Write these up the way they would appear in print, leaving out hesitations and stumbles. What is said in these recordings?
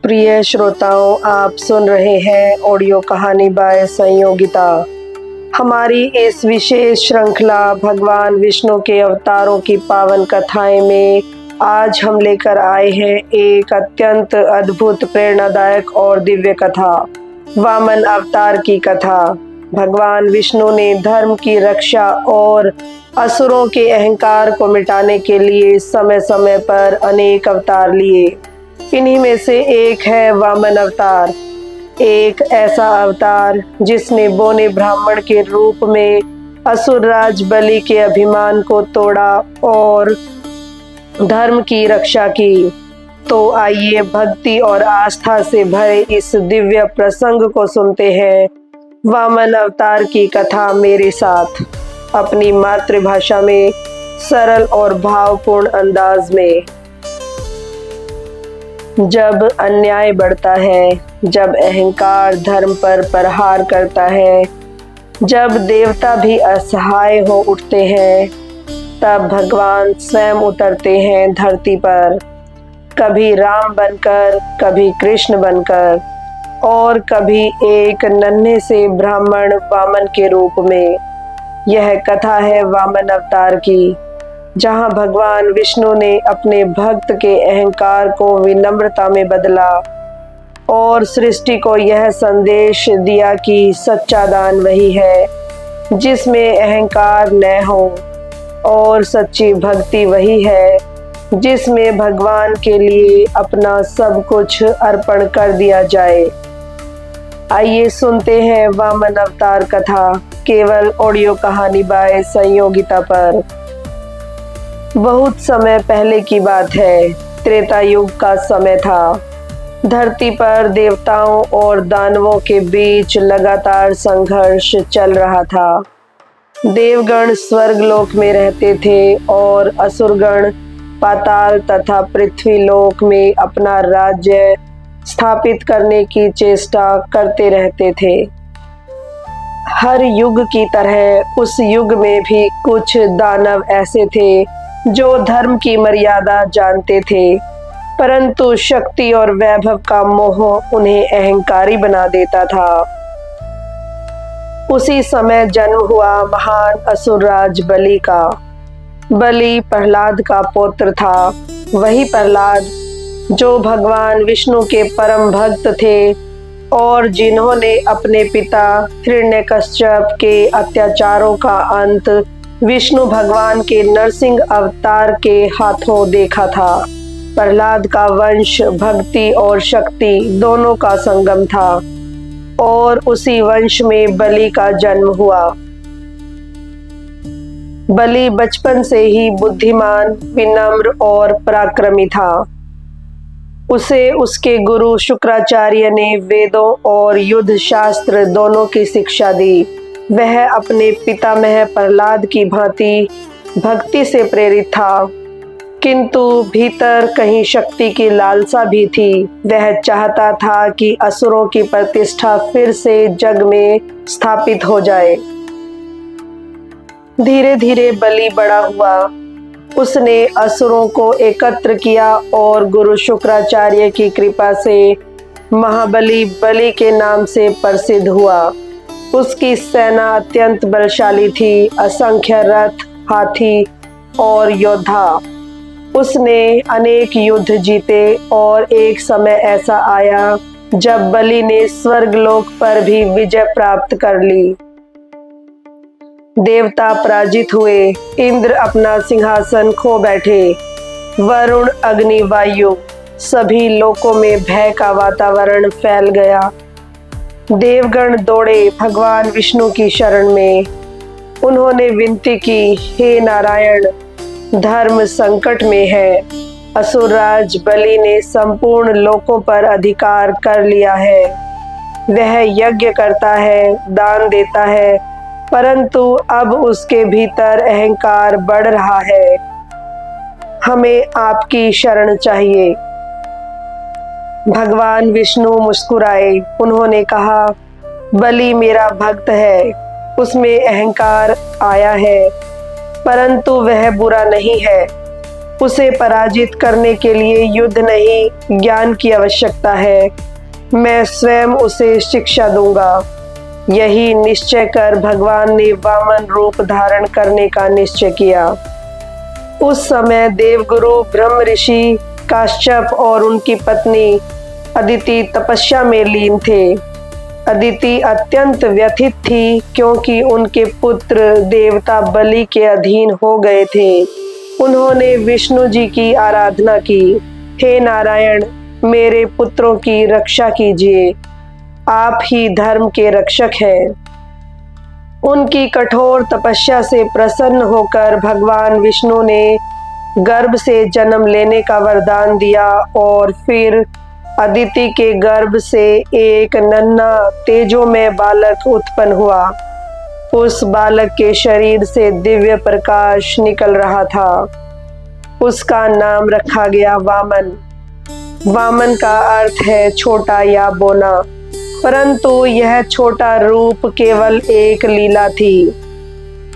प्रिय श्रोताओं, आप सुन रहे हैं ऑडियो कहानी बाय संयोगिता। हमारी इस विशेष श्रृंखला भगवान विष्णु के अवतारों की पावन कथाएं में आज हम लेकर आए हैं एक अत्यंत अद्भुत, प्रेरणादायक और दिव्य कथा, वामन अवतार की कथा। भगवान विष्णु ने धर्म की रक्षा और असुरों के अहंकार को मिटाने के लिए समय समय पर अनेक अवतार लिए। इन्हीं में से एक है वामन अवतार, एक ऐसा अवतार जिसने बोने ब्राह्मण के रूप में असुर राज बलि के अभिमान को तोड़ा और धर्म की रक्षा की। तो आइए भक्ति और आस्था से भरे इस दिव्य प्रसंग को सुनते हैं, वामन अवतार की कथा मेरे साथ, अपनी मातृभाषा में सरल और भावपूर्ण अंदाज में। जब अन्याय बढ़ता है, जब अहंकार धर्म पर प्रहार करता है, जब देवता भी असहाय हो उठते हैं, तब भगवान स्वयं उतरते हैं धरती पर, कभी राम बनकर, कभी कृष्ण बनकर और कभी एक नन्हे से ब्राह्मण वामन के रूप में। यह कथा है वामन अवतार की, जहां भगवान विष्णु ने अपने भक्त के अहंकार को विनम्रता में बदला और सृष्टि को यह संदेश दिया कि सच्चा दान वही है जिसमें अहंकार न हो, और सच्ची भक्ति वही है जिसमें भगवान के लिए अपना सब कुछ अर्पण कर दिया जाए। आइए सुनते हैं वामन अवतार कथा, केवल ऑडियो कहानी बाय संयोगिता पर। बहुत समय पहले की बात है, त्रेता युग का समय था। धरती पर देवताओं और दानवों के बीच लगातार संघर्ष चल रहा था। देवगण स्वर्गलोक में रहते थे और असुरगण पाताल तथा पृथ्वी लोक में अपना राज्य स्थापित करने की चेष्टा करते रहते थे। हर युग की तरह उस युग में भी कुछ दानव ऐसे थे जो धर्म की मर्यादा जानते थे, परंतु शक्ति और वैभव का मोह उन्हें अहंकारी बना देता था। उसी समय जन्म हुआ महान असुरराज बलि का। बलि प्रहलाद का पुत्र था, वही प्रहलाद जो भगवान विष्णु के परम भक्त थे और जिन्होंने अपने पिता हिरण्यकश्यप के अत्याचारों का अंत विष्णु भगवान के नरसिंह अवतार के हाथों देखा था। प्रहलाद का वंश भक्ति और शक्ति दोनों का संगम था और उसी वंश में बलि का जन्म हुआ। बलि बचपन से ही बुद्धिमान, विनम्र और पराक्रमी था। उसे उसके गुरु शुक्राचार्य ने वेदों और युद्ध शास्त्र दोनों की शिक्षा दी। वह अपने पितामह प्रहलाद की भांति भक्ति से प्रेरित था, किंतु भीतर कहीं शक्ति की लालसा भी थी। वह चाहता था कि असुरों की प्रतिष्ठा फिर से जग में स्थापित हो जाए। धीरे धीरे बलि बड़ा हुआ। उसने असुरों को एकत्र किया और गुरु शुक्राचार्य की कृपा से महाबली बलि के नाम से प्रसिद्ध हुआ। उसकी सेना अत्यंत बलशाली थी, असंख्य रथ, हाथी और योद्धा। उसने अनेक युद्ध जीते और एक समय ऐसा आया जब बलि ने स्वर्गलोक पर भी विजय प्राप्त कर ली। देवता पराजित हुए, इंद्र अपना सिंहासन खो बैठे, वरुण, अग्नि, वायु, सभी लोकों में भय का वातावरण फैल गया। देवगण दौड़े भगवान विष्णु की शरण में। उन्होंने विनती की, हे नारायण, धर्म संकट में है। असुरराज बलि ने संपूर्ण लोकों पर अधिकार कर लिया है। वह यज्ञ करता है, दान देता है, परंतु अब उसके भीतर अहंकार बढ़ रहा है। हमें आपकी शरण चाहिए। भगवान विष्णु मुस्कुराए। उन्होंने कहा, बलि मेरा भक्त है, उसमें अहंकार आया है, परंतु वह बुरा नहीं है। उसे पराजित करने के लिए युद्ध नहीं, ज्ञान की आवश्यकता है। मैं स्वयं उसे शिक्षा दूंगा। यही निश्चय कर भगवान ने वामन रूप धारण करने का निश्चय किया। उस समय देवगुरु ब्रह्म ऋषि काश्यप और उनकी पत्नी अदिति तपस्या में लीन थे। अदिति अत्यंत व्यथित थी क्योंकि उनके पुत्र देवता बलि के अधीन हो गए थे। उन्होंने विष्णु जी की आराधना की। हे नारायण, मेरे पुत्रों की रक्षा कीजिए, आप ही धर्म के रक्षक हैं। उनकी कठोर तपस्या से प्रसन्न होकर भगवान विष्णु ने गर्भ से जन्म लेने का वरदान दिया और फिर अदिति के गर्भ से एक नन्हा तेजोमय बालक उत्पन्न हुआ। उस बालक के शरीर से दिव्य प्रकाश निकल रहा था। उसका नाम रखा गया वामन। वामन का अर्थ है छोटा या बोना, परंतु यह छोटा रूप केवल एक लीला थी।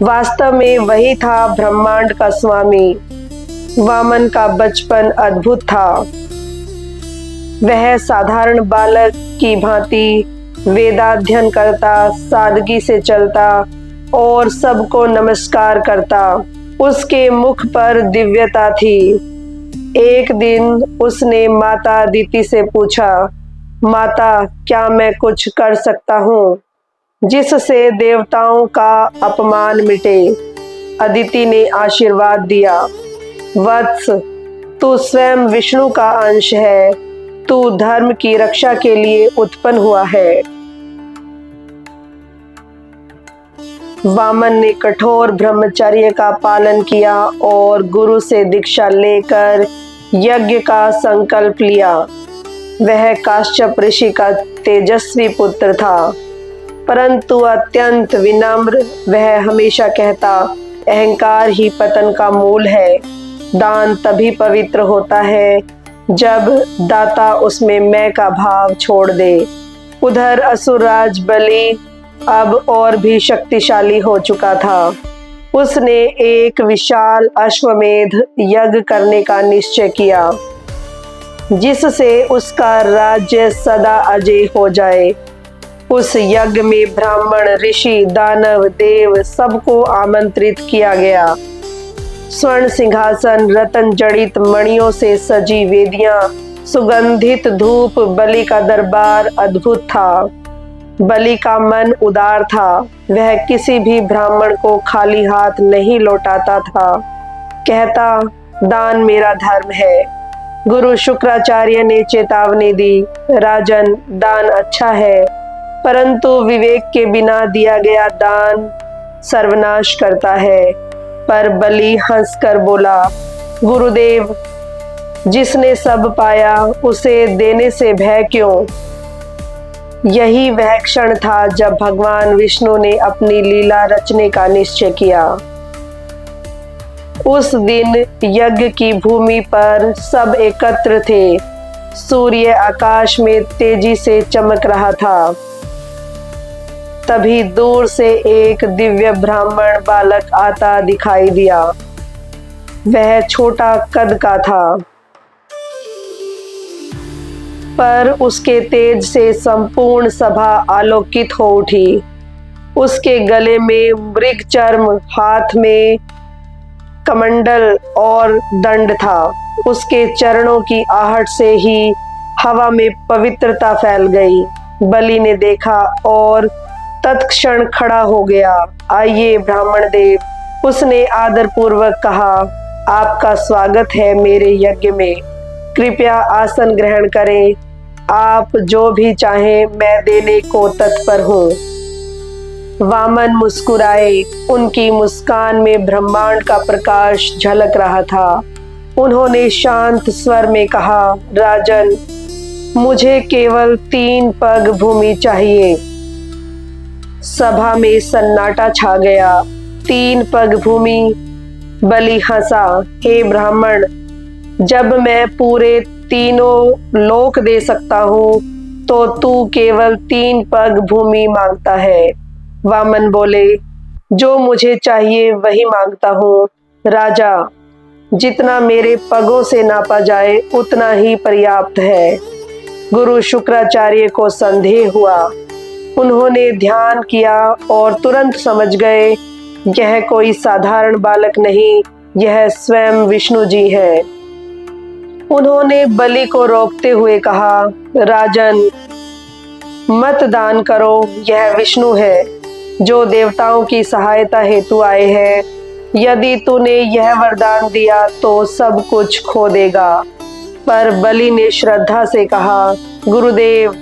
वास्तव में वही था ब्रह्मांड का स्वामी। वामन का बचपन अद्भुत था। वह साधारण बालक की भांति वेदाध्ययन करता, सादगी से चलता और सबको नमस्कार करता। उसके मुख पर दिव्यता थी। एक दिन उसने माता अदिति से पूछा, माता, क्या मैं कुछ कर सकता हूँ जिससे देवताओं का अपमान मिटे? अदिति ने आशीर्वाद दिया, वत्स, तू स्वयं विष्णु का अंश है। तू धर्म की रक्षा के लिए उत्पन्न हुआ है। वामन ने कठोर ब्रह्मचर्य का पालन किया और गुरु से दीक्षा लेकर यज्ञ का संकल्प लिया। वह काश्यप ऋषि का तेजस्वी पुत्र था, परंतु अत्यंत विनम्र। वह हमेशा कहता, अहंकार ही पतन का मूल है। दान तभी पवित्र होता है जब दाता उसमें मैं का भाव छोड़ दे। उधर असुरराज बलि अब और भी शक्तिशाली हो चुका था। उसने एक विशाल अश्वमेध यज्ञ करने का निश्चय किया, जिससे उसका राज्य सदा अजय हो जाए। उस यज्ञ में ब्राह्मण, ऋषि, दानव, देव सबको आमंत्रित किया गया। स्वर्ण सिंहासन, रतन जड़ित मणियों से सजी वेदियां, सुगंधित धूप, बलि का दरबार अद्भुत था। बलि का मन उदार था। वह किसी भी ब्राह्मण को खाली हाथ नहीं लौटाता था। कहता, दान मेरा धर्म है। गुरु शुक्राचार्य ने चेतावनी दी, राजन, दान अच्छा है, परंतु विवेक के बिना दिया गया दान सर्वनाश करता है। पर बलि हंसकर बोला, गुरुदेव, जिसने सब पाया उसे देने से भय क्यों? यही वह क्षण था जब भगवान विष्णु ने अपनी लीला रचने का निश्चय किया। उस दिन यज्ञ की भूमि पर सब एकत्र थे। सूर्य आकाश में तेजी से चमक रहा था। तभी दूर से एक दिव्य ब्राह्मण बालक आता दिखाई दिया। वह छोटा कद का था, पर उसके तेज से संपूर्ण सभा आलोकित हो उठी। उसके गले में मृग चर्म, हाथ में कमंडल और दंड था। उसके चरणों की आहट से ही हवा में पवित्रता फैल गई। बलि ने देखा और तत्क्षण खड़ा हो गया। आइए ब्राह्मण देव, उसने आदर पूर्वक कहा, आपका स्वागत है मेरे यज्ञ में। कृपया आसन ग्रहण करें। आप जो भी चाहें मैं देने को तत्पर हूँ। वामन मुस्कुराए। उनकी मुस्कान में ब्रह्मांड का प्रकाश झलक रहा था। उन्होंने शांत स्वर में कहा, राजन, मुझे केवल 3 पग भूमि चाहिए। सभा में सन्नाटा छा गया। 3 पग भूमि? बलि हंसा, हे ब्राह्मण, जब मैं पूरे 3 लोक दे सकता हूँ तो तू केवल 3 पग भूमि मांगता है। वामन बोले, जो मुझे चाहिए वही मांगता हूँ। राजा, जितना मेरे पगों से नापा जाए उतना ही पर्याप्त है। गुरु शुक्राचार्य को संदेह हुआ। उन्होंने ध्यान किया और तुरंत समझ गए, यह कोई साधारण बालक नहीं, यह स्वयं विष्णु जी है। उन्होंने बलि को रोकते हुए कहा, राजन, मत दान करो, यह विष्णु है जो देवताओं की सहायता हेतु आए हैं। यदि तूने यह वरदान दिया तो सब कुछ खो देगा। पर बलि ने श्रद्धा से कहा, गुरुदेव,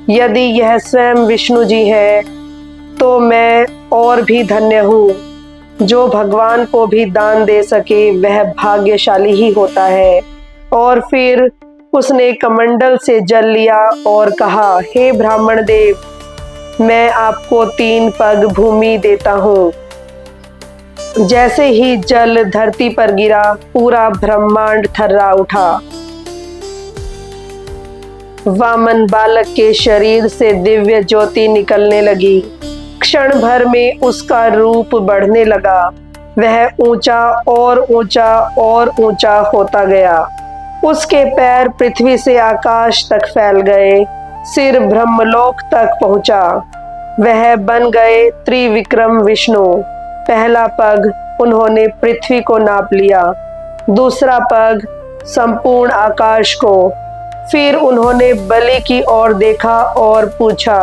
यदि यह स्वयं विष्णु जी है तो मैं और भी धन्य हूँ। जो भगवान को भी दान दे सके वह भाग्यशाली ही होता है। और फिर उसने कमंडल से जल लिया और कहा, हे ब्राह्मण देव, मैं आपको 3 पग भूमि देता हूँ। जैसे ही जल धरती पर गिरा, पूरा ब्रह्मांड थर्रा उठा। वामन बालक के शरीर से दिव्य ज्योति निकलने लगी। क्षण भर में उसका रूप बढ़ने लगा। वह ऊंचा और ऊंचा और ऊंचा होता गया। उसके पैर पृथ्वी से आकाश तक फैल गए, सिर ब्रह्मलोक तक पहुंचा। वह बन गए त्रिविक्रम विष्णु। पहला पग उन्होंने पृथ्वी को नाप लिया, दूसरा पग संपूर्ण आकाश को। फिर उन्होंने बलि की ओर देखा और पूछा,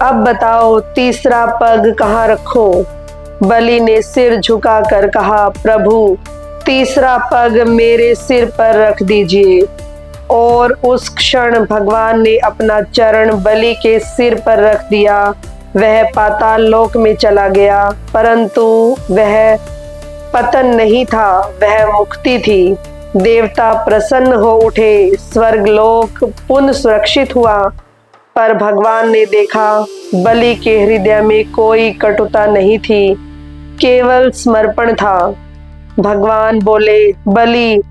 अब बताओ तीसरा पग कहाँ रखूं? बलि ने सिर झुकाकर कहा, प्रभु, तीसरा पग मेरे सिर पर रख दीजिए। और उस क्षण भगवान ने अपना चरण बलि के सिर पर रख दिया। वह पाताल लोक में चला गया, परंतु वह पतन नहीं था, वह मुक्ति थी। देवता प्रसन्न हो उठे, स्वर्गलोक पुनः सुरक्षित हुआ। पर भगवान ने देखा, बलि के हृदय में कोई कटुता नहीं थी, केवल समर्पण था। भगवान बोले, बलि,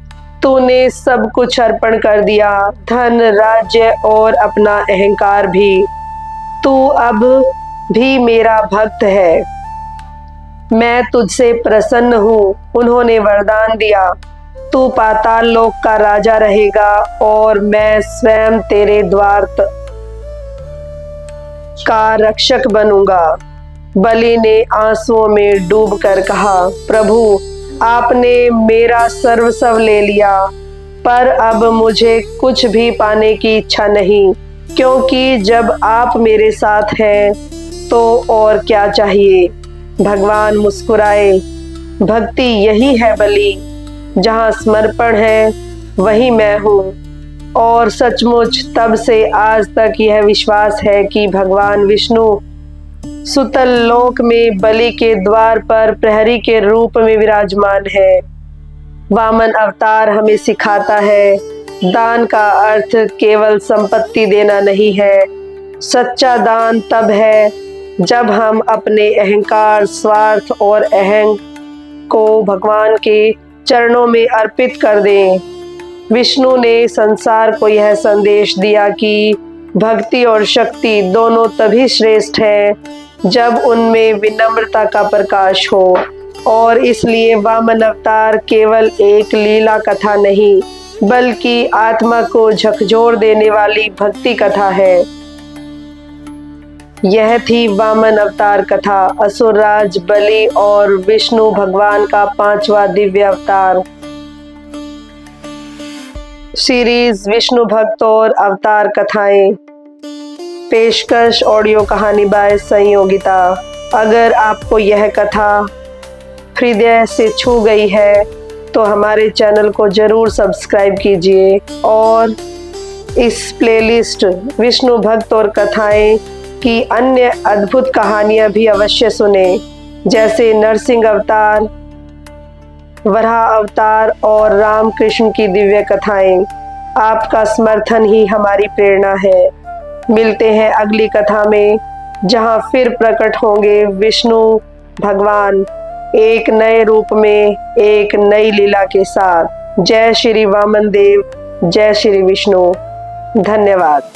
तूने सब कुछ अर्पण कर दिया, धन, राज्य और अपना अहंकार भी। तू अब भी मेरा भक्त है। मैं तुझसे प्रसन्न हूँ। उन्होंने वरदान दिया, तू पाताल लोक का राजा रहेगा और मैं स्वयं तेरे द्वार का रक्षक बनूंगा। बलि ने आंसुओं में डूबकर कहा, प्रभु, आपने मेरा सर्वस्व ले लिया, पर अब मुझे कुछ भी पाने की इच्छा नहीं, क्योंकि जब आप मेरे साथ हैं तो और क्या चाहिए। भगवान मुस्कुराए, भक्ति यही है बलि, जहाँ समर्पण है वही मैं हूँ। और सचमुच तब से आज तक यह विश्वास है कि भगवान विष्णु सुतल लोक में बलि के द्वार पर प्रहरी के रूप में विराजमान है। वामन अवतार हमें सिखाता है, दान का अर्थ केवल संपत्ति देना नहीं है। सच्चा दान तब है जब हम अपने अहंकार, स्वार्थ और अहंग को भगवान के चरणों में अर्पित कर दें। विष्णु ने संसार को यह संदेश दिया कि भक्ति और शक्ति दोनों तभी श्रेष्ठ है जब उनमें विनम्रता का प्रकाश हो। और इसलिए वामन अवतार केवल एक लीला कथा नहीं, बल्कि आत्मा को झकझोर देने वाली भक्ति कथा है। यह थी वामन अवतार कथा, असुरराज बलि और विष्णु भगवान का 5वां दिव्य अवतार। सीरीज विष्णु भक्त और अवतार कथाएं, पेशकश ऑडियो कहानी बाय संयोगिता। अगर आपको यह कथा हृदय से छू गई है तो हमारे चैनल को जरूर सब्सक्राइब कीजिए और इस प्लेलिस्ट विष्णु भक्त और कथाएं की अन्य अद्भुत कहानियां भी अवश्य सुने, जैसे नरसिंह अवतार, वराह अवतार और रामकृष्ण की दिव्य कथाएं। आपका समर्थन ही हमारी प्रेरणा है। मिलते हैं अगली कथा में, जहां फिर प्रकट होंगे विष्णु भगवान एक नए रूप में, एक नई लीला के साथ। जय श्री वामन देव, जय श्री विष्णु। धन्यवाद।